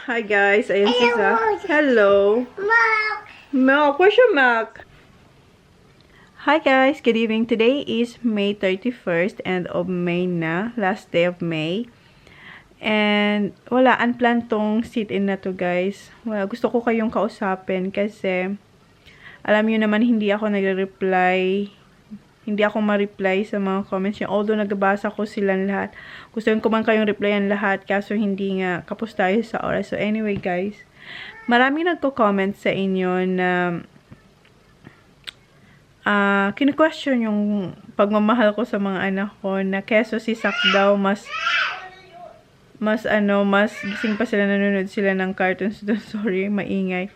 Hi guys, ayan si Zach. Hello. Milk. Milk, where's your milk? Hi guys, good evening. Today is May 31st, end of May na, last day of May. And wala, unplanned tong sit-in na to guys. Wala, gusto ko kayong kausapin kasi alam niyo naman hindi ako nagre-reply. Hindi ako ma-reply sa mga comments niyo. Although nagbabasa ko silang lahat. Gusto ko man kayong replyan lahat. Kaso hindi nga kapos tayo sa oras. So anyway guys. Marami nagko-comment sa inyo na kini-question yung pagmamahal ko sa mga anak ko. Na keso si Sak daw mas gising pa sila, nanonood sila ng cartoons doon. Sorry, maingay.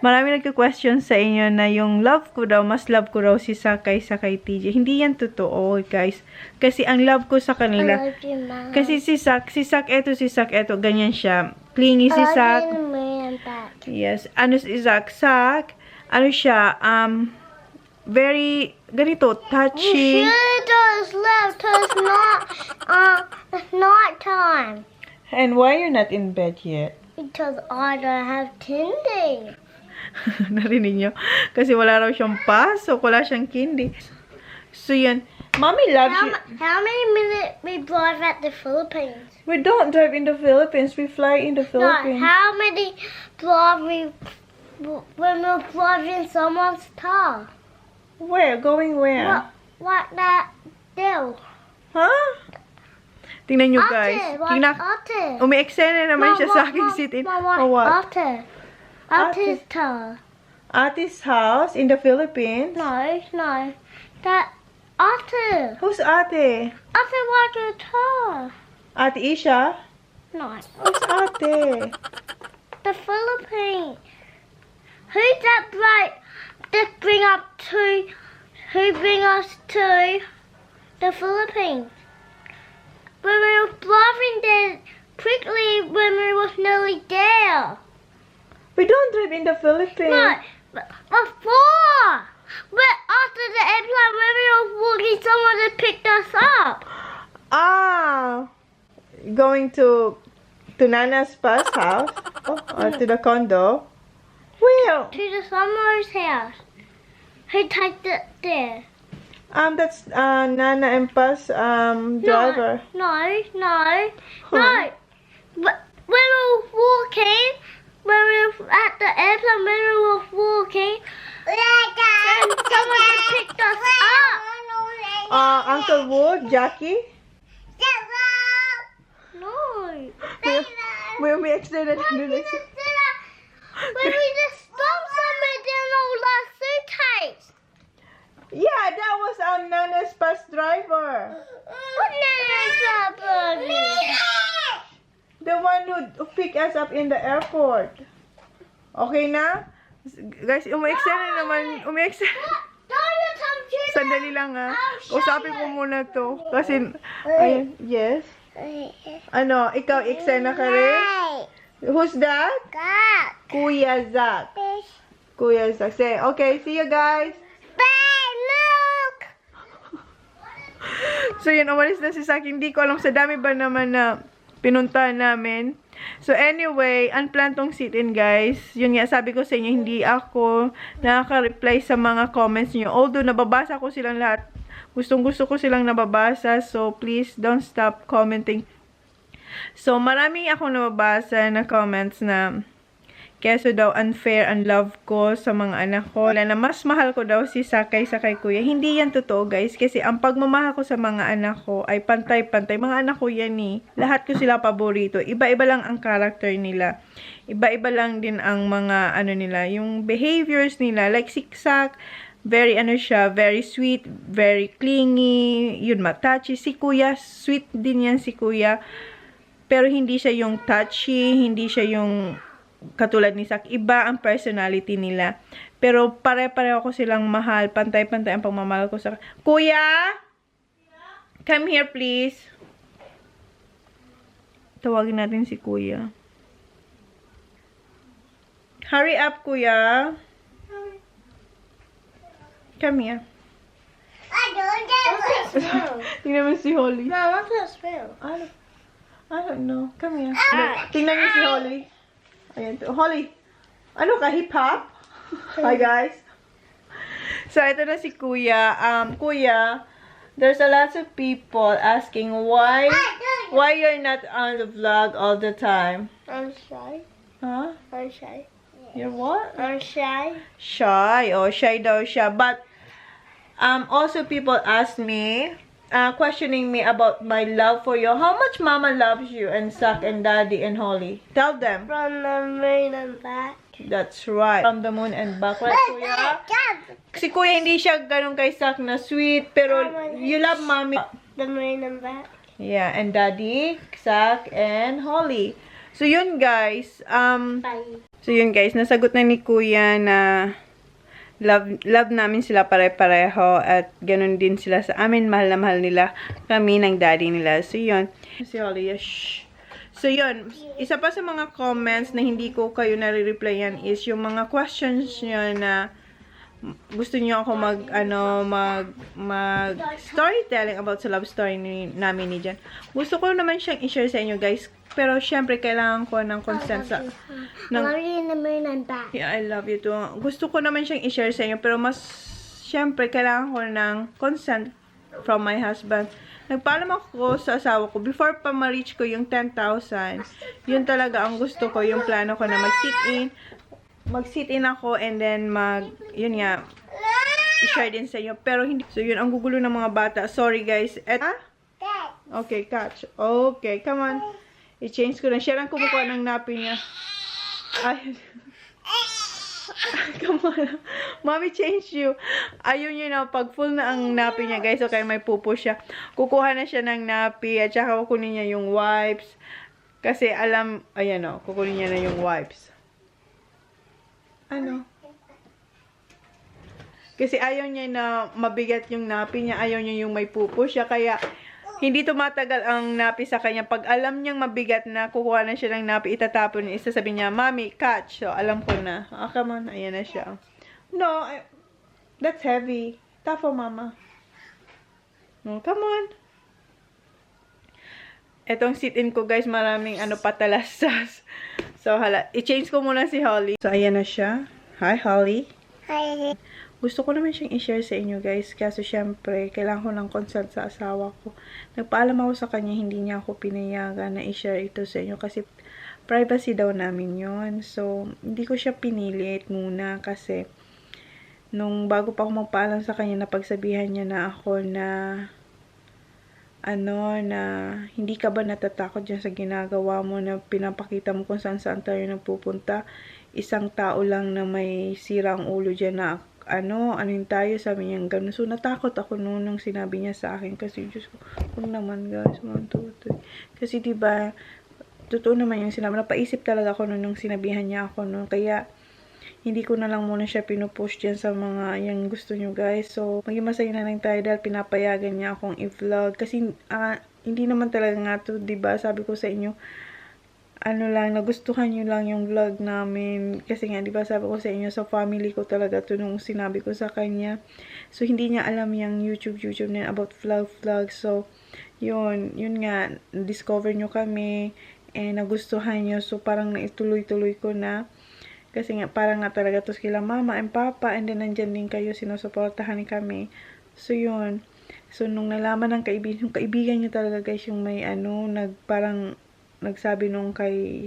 Marami nagka-question sa inyo na yung love ko daw, mas love ko raw si Sak kaysa kay TJ. Hindi yan totoo, guys. Kasi ang love ko sa kanila, kasi si Sak eto, ganyan siya. Clingy si Sak. Yes. Ano si Sak? Sak, ano siya, very, ganito, touchy. She does left us it's night time. And why you're not in bed yet? Because I don't have candy. Narinig nyo? Kasi wala raw siyang pasok, wala siyang candy. So yun, Mommy loves you. How many minutes we drive at the Philippines? We don't drive in the Philippines, we fly in the Philippines. No, how many drive we when we're driving someone's car? Where? Going where? What that do? Huh? Tingnan nyo guys. Tingnan, umi-eksena naman siya sa aking sit-in. Oh, what? Atte's car. Ate's house in the Philippines? No. That Atte. Who's Ate? Atte like a car. Ate Isha? No. Who's Ate? The Philippines. Who's that bright? That bring us to the Philippines. When we were driving there quickly when we was nearly there. We don't drive in the Philippines. No, before. But after the airplane when we were walking, someone had picked us up. Ah, going to Nana's past house? Or to the condo? Where? To the summer's house. Who takes it there? That's Nana and Pa's driver. No. Huh? But when we were walking, when we were at the airplane, when we were walking, and someone had picked us up. Uncle Wood, Jackie? No. We extended the next. When we just stopped somewhere in all our suitcase. Yeah, that was Nana's past driver. What name is The one who picked us up in the airport. Okay na? Guys, umi-extend na naman. Sandali lang Usapin ko muna to. Kasi, ayun, yes. Ano, ikaw, eksena ka rin? Who's that? Kuya Zach. Kuya Zach. Say, okay, see you guys. So yun, umalis na si Zach. Hindi ko alam sa dami ba naman na pinunta namin. So anyway, unplanned tong sit-in guys. Yun nga, sabi ko sa inyo, hindi ako nakaka-reply sa mga comments niyo. Although nababasa ko silang lahat. Gustong-gusto ko silang nababasa. So please don't stop commenting. So marami akong nababasa na comments na keso daw unfair ang love ko sa mga anak ko. Na mas mahal ko daw si Sak kaysa kay Kuya. Hindi yan totoo guys. Kasi ang pagmamahal ko sa mga anak ko ay pantay-pantay. Mga anak ko yan Lahat ko sila paborito. Iba-iba lang ang character nila. Iba-iba lang din ang mga nila. Yung behaviors nila. Like si Sak, very very sweet, very clingy. Yun, matachi. Si Kuya, sweet din yan si Kuya. Pero hindi siya yung touchy. Hindi siya yung katulad ni Sak, iba ang personality nila. Pero pare-pareho ko silang mahal. Pantay-pantay ang pagmamahal ko sa... Kuya! Come here, please. Tawagin natin si Kuya. Hurry up, Kuya. Come here. Tingnan mo si Holly. No, what's that smell? I don't know. Come here. Tingnan niyo si Holly. Ayan to. Holly, ano ka, hip-hop? Hi, guys. So, ito na si Kuya. Kuya, there's a lot of people asking why you're not on the vlog all the time. I'm shy. Huh? I'm shy. You're what? I'm shy. Shy. Oh, shy daw siya. But, also people ask me, questioning me about my love for you. How much Mama loves you and Sak and Daddy and Holly? Tell them. From the moon and back. That's right. From the moon and back. Right, Kuya? Si Kuya hindi siya ganun kay Sak na sweet, pero you love Mommy. The moon and back. Yeah, and Daddy, Sak, and Holly. So yun guys, Bye. so yun guys, nasagot na ni Kuya na love namin sila pare-pareho at ganun din sila sa amin, mahal na mahal nila kami ng daddy nila. So yun, si Holly, shh. So yun, isa pa sa mga comments na hindi ko kayo nare-replyan is yung mga questions nyo na gusto niyo ako mag storytelling about sa love story namin ni Jan. Gusto ko naman siyang i-share sa inyo guys, pero syempre kailangan ko ng consent sa Love you in the moon and back. Yeah, I love you too. Gusto ko naman siyang i-share sa inyo, pero mas syempre kailangan ko ng consent from my husband. Nagpaalam ako sa asawa ko before pa ma-reach ko yung 10,000. Yun talaga ang gusto ko, yung plano ko na mag-sit in ako and then yun nga, i-share din sa inyo. Pero hindi, so yun, ang gugulo ng mga bata. Sorry guys. Okay, catch. Okay, come on. I-change ko na. Siya lang kumukuha ng napi niya. Ay. Come on. Mommy, change you. Ayun yun na, pag full na ang napi niya guys, okay, may pupo siya. Kukuha na siya ng napi at saka kukunin niya yung wipes. Kasi alam, ayan o, kukunin niya na yung wipes. Ano? Kasi ayaw niya na mabigat yung napi niya. Ayaw niya yung may pupo siya. Kaya, hindi tumatagal ang napi sa kanya. Pag alam niyang mabigat na, kukuha na siya ng napi, itatapon niya. Isasabi niya, Mommy, catch. So, alam ko na. Come on. Ayan na siya. No, that's heavy. Tapo, Mama. No, come on. Etong sit-in ko, guys, maraming patalasas. So, i-change ko muna si Holly. So, ayan na siya. Hi, Holly. Hi. Gusto ko naman siyang i-share sa inyo, guys. Kaso, syempre, kailangan ko ng consent sa asawa ko. Nagpaalam ako sa kanya, hindi niya ako pinayagan na i-share ito sa inyo. Kasi, privacy daw namin yon. So, hindi ko siya pinilit muna kasi, nung bago pa ako magpaalam sa kanya, napagsabihan niya na ako na, na hindi ka ba natatakot dyan sa ginagawa mo na pinapakita mo kung saan tayo nagpupunta. Isang tao lang na may sirang ulo dyan na anuin tayo, sabi niya gano'n. So, natakot ako noon nung sinabi niya sa akin kasi, Diyos ko, kung naman guys, 1, 2, 3. Kasi diba, totoo naman yung sinabi, napaisip talaga ako noon nung sinabihan niya ako noon. Kaya, hindi ko na lang muna siya pinupush dyan sa mga yung gusto nyo guys. So, maging masaya na lang tayo dahil pinapayagan niya akong i-vlog. Kasi, hindi naman talaga nga to, diba? Sabi ko sa inyo, nagustuhan nyo lang yung vlog namin. Kasi nga, diba, sabi ko sa inyo, sa family ko talaga to nung sinabi ko sa kanya. So, hindi niya alam yung YouTube na about vlog. So, yun nga, discover nyo kami, nagustuhan nyo. So, parang naituloy-tuloy ko na. Kasi nga, parang nga talaga to sila mama and papa, and then nandyan din kayo, sinusuportahan kami. So, yun. So, nung nalaman ng kaibigan nyo talaga guys, yung may parang nagsabi nung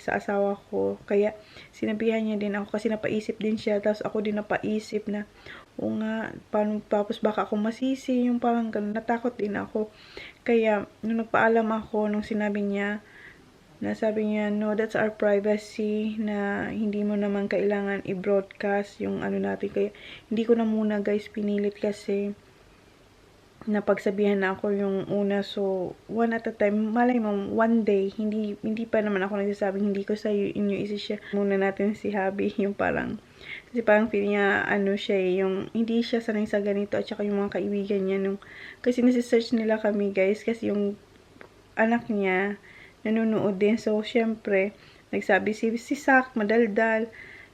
sa asawa ko. Kaya, sinabihan niya din ako kasi napaisip din siya. Tapos, ako din napaisip na, o nga, tapos baka ako masisi, yung parang ganun. Natakot din ako. Kaya, nung nagpaalam ako, nung sinabi niya, no, that's our privacy, na hindi mo naman kailangan i-broadcast yung natin. Kaya, hindi ko na muna guys pinilit kasi, napagsabihan na ako yung una. So, one at a time. Malay mo, one day, hindi pa naman ako nagsasabing hindi ko sa inyo isi-share. Muna natin si Habi, yung parang, kasi parang feeling niya, siya yung, hindi siya sanay sa ganito, at saka yung mga kaibigan niya, kasi nasi-search nila kami, guys, kasi yung anak niya, nanonood din. So, syempre, nagsabi si Sak, madaldal,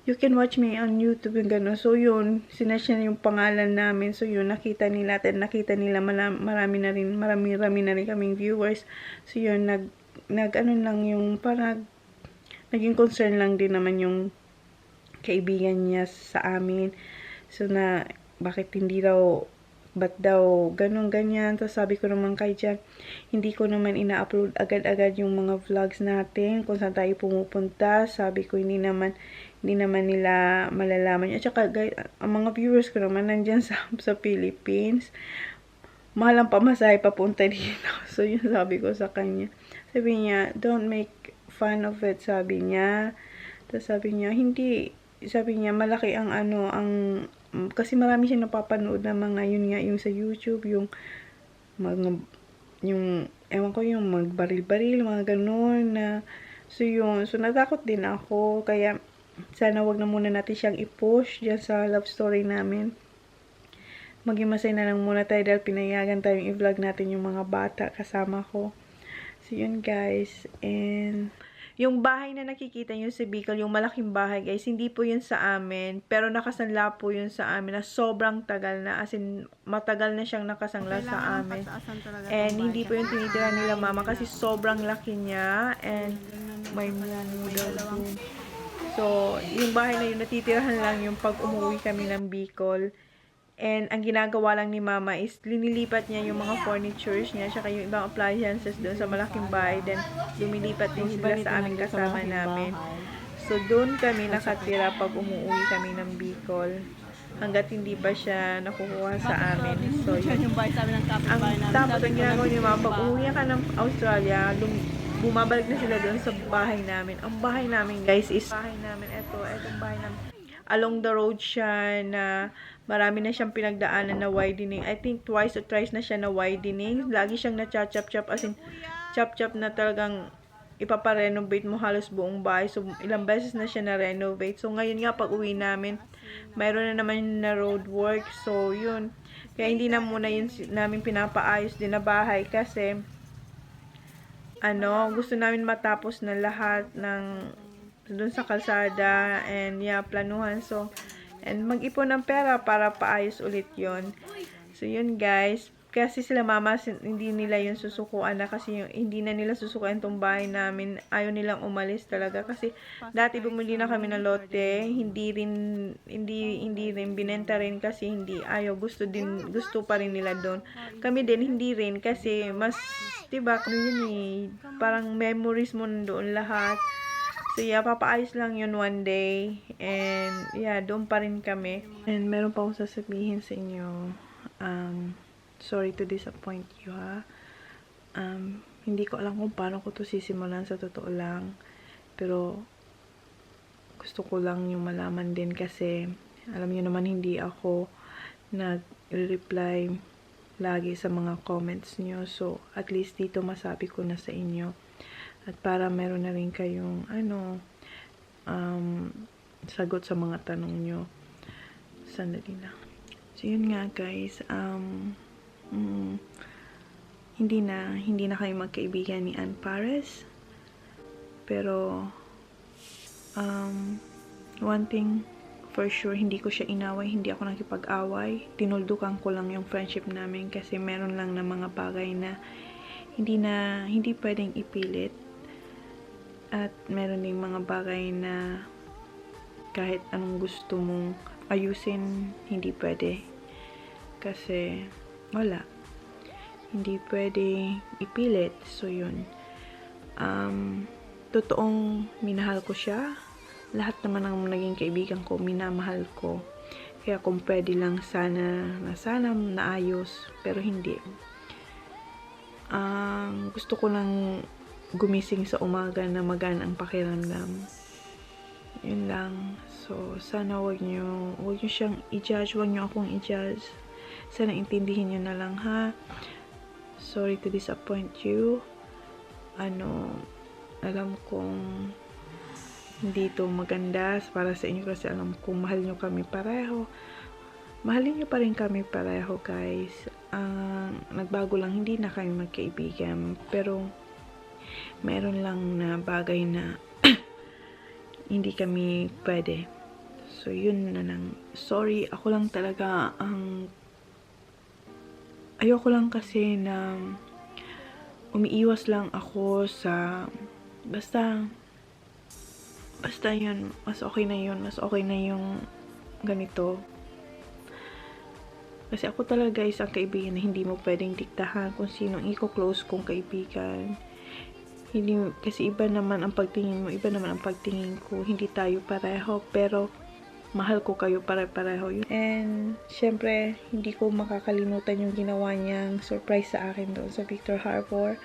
you can watch me on YouTube, yung gano'n. So, yun, sinearch niya yung pangalan namin. So, yun, nakita nila marami na rin kaming viewers. So, yun, lang yung, parang, naging concern lang din naman yung kaibigan niya sa amin. So na, bakit hindi daw, ba't daw ganun ganyan. Tapos sabi ko naman kay Jan, hindi ko naman ina-upload agad-agad yung mga vlogs natin kung saan tayo pumupunta. Sabi ko hindi naman nila malalaman. At saka guys, ang mga viewers ko naman nandyan sa Philippines. Mahal ang pamasahe papunta dito. So yun sabi ko sa kanya. Sabi niya, don't make fun of it, sabi niya. Tapos sabi niya, hindi. Sabi niya, malaki ang kasi marami siya napapanood na mga, yun nga, yung sa YouTube, yung ewan ko, yung magbaril-baril, mga ganun na, so natakot din ako, kaya, sana wag na muna natin siyang i-push dyan sa love story namin. Maging masaya na lang muna tayo dahil pinayagan tayong i-vlog natin yung mga bata kasama ko. So, yun guys, and yung bahay na nakikita nyo sa Bicol, yung malaking bahay guys, hindi po yun sa amin. Pero nakasanla po yun sa amin na sobrang tagal na. As in, matagal na siyang nakasangla sa amin. And hindi po yung tinitira nila mama kasi sobrang laki niya. And may muda doon. So, yung bahay na yun, natitirahan lang yung pag umuwi kami ng Bicol. And ang ginagawa lang ni mama is linilipat niya yung mga furnitures niya tsaka yung ibang appliances doon sa malaking bahay. Then lumilipat din sila sa aming kasama namin. So doon kami nakatira pag umuwi kami ng Bicol. Hanggat hindi pa siya nakukuha sa amin. So yun. Tapos ang ginagawa ni mama, pag umuwi ka ng Australia, bumabalik na sila doon sa bahay namin. Ang bahay namin guys is etong bahay namin. Along the road siya na marami na siyang pinagdaanan na widening. I think twice or thrice na siya na widening. Lagi siyang na-chop-chop as in chop-chop na talagang ipaparenovate mo halos buong bahay. So ilang beses na siya na-renovate. So ngayon nga pag uwi namin, mayroon na naman na road work. So yun. Kaya hindi na muna yun namin pinapaayos din na bahay kasi gusto namin matapos na lahat ng doon sa kalsada and planuhan. So, and mag-ipon ng pera para paayos ulit yon. So, yun guys. Kasi sila mama, hindi nila yun susukuan na kasi hindi na nila susukuan tong bahay namin. Ayaw nilang umalis talaga kasi dati bumili na kami ng lote, hindi rin binenta rin kasi hindi gusto pa rin nila doon. Kami din hindi rin kasi mas, diba, parang memories mo doon lahat. So, papaayos lang yun one day. And, doon pa rin kami. And, meron pa akong sasabihin sa inyo. Sorry to disappoint you, ha. Hindi ko alam kung paano ko to sisimulan sa totoo lang. Pero, gusto ko lang yung malaman din kasi, alam niyo naman hindi ako nag-reply lagi sa mga comments niyo. So, at least dito masabi ko na sa inyo. At para meron na rin kayong sagot sa mga tanong nyo. Sandali lang. So, yun nga guys. Hindi na kayo magkaibigan ni Ann Pares. Pero, one thing for sure, hindi ko siya inaway. Hindi ako nakipag-away. Tinuldukan ko lang yung friendship namin kasi meron lang na mga bagay na hindi pwedeng ipilit. At meron ding mga bagay na kahit anong gusto mong ayusin, hindi pwede. Kasi, wala. Hindi pwede ipilit. So, yun. Totoong minahal ko siya. Lahat naman ng naging kaibigan ko, minamahal ko. Kaya kung pwede lang sana naayos. Pero hindi. Gusto ko lang gumising sa umaga na magaan ang pakiramdam. Yun lang. So, sana wag nyo siyang i-judge. Wag nyo akong i-judge. Sana intindihin nyo na lang, ha? Sorry to disappoint you. Alam kong hindi to maganda para sa inyo kasi alam kong mahal nyo kami pareho. Mahalin nyo pa rin kami pareho, guys. Nagbago lang, hindi na kami magkaibigan. Pero, meron lang na bagay na hindi kami pwede. So, yun na lang. Sorry, ako lang talaga ayoko lang kasi na umiiwas lang ako sa basta basta yun, mas okay na yun. Mas okay na yung ganito. Kasi ako talaga isang kaibigan na hindi mo pwedeng diktahan kung sinong i-close kong kaibigan. Hindi, kasi iba naman ang pagtingin mo, iba naman ang pagtingin ko. Hindi tayo pareho, pero mahal ko kayo pare-pareho. And, syempre, hindi ko makakalimutan yung ginawa niyang surprise sa akin doon sa Victor Harbor.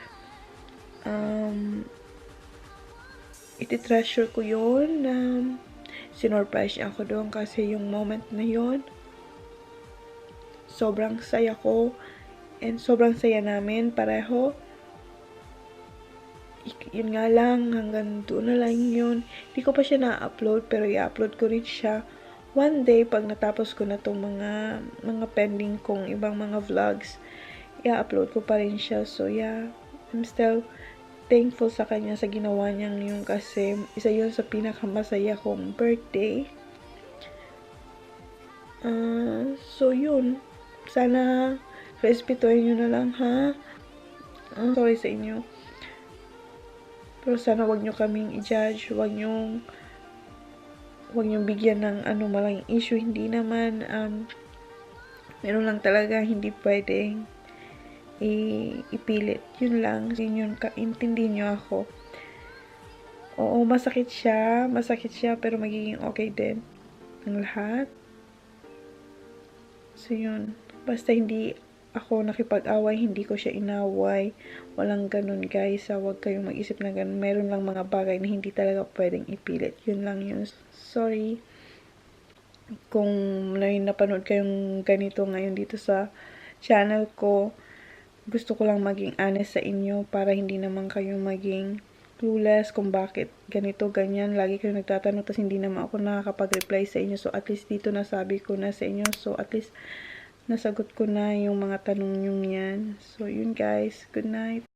Iti-treasure ko yun na sinurprise niya ako doon kasi yung moment na yun, sobrang saya ko and sobrang saya namin pareho. Yun nga lang, hanggang doon na lang yun. Hindi ko pa siya na-upload, pero i-upload ko rin siya one day pag natapos ko na tong mga pending kong ibang mga vlogs. I-upload ko pa rin siya. So yeah, I'm still thankful sa kanya sa ginawa niyang yun kasi isa yun sa pinakamasaya kong birthday. So yun, sana respetuhin nyo na lang, ha? Sorry sa inyo. Pero sana wag nyo kaming i-judge, wag nyo bigyan ng malang issue. Hindi naman, meron lang talaga hindi pwedeng ipilit. Yun lang, yun intindi nyo ako. Oo, masakit siya, pero magiging okay din ang lahat. So yun, basta hindi ako nakipag-away, hindi ko siya inaway. Walang ganun, guys. Huwag kayong mag-isip na ganun. Meron lang mga bagay na hindi talaga pwedeng ipilit. Yun lang yun. Sorry kung napanood kayong ganito ngayon dito sa channel ko. Gusto ko lang maging honest sa inyo para hindi naman kayo maging clueless kung bakit ganito, ganyan. Lagi kayo nagtatanong tapos hindi naman ako nakakapag-reply sa inyo. So at least dito nasabi ko na sa inyo. So at least nasagot ko na yung mga tanong nyo yan. So, yun guys. Good night.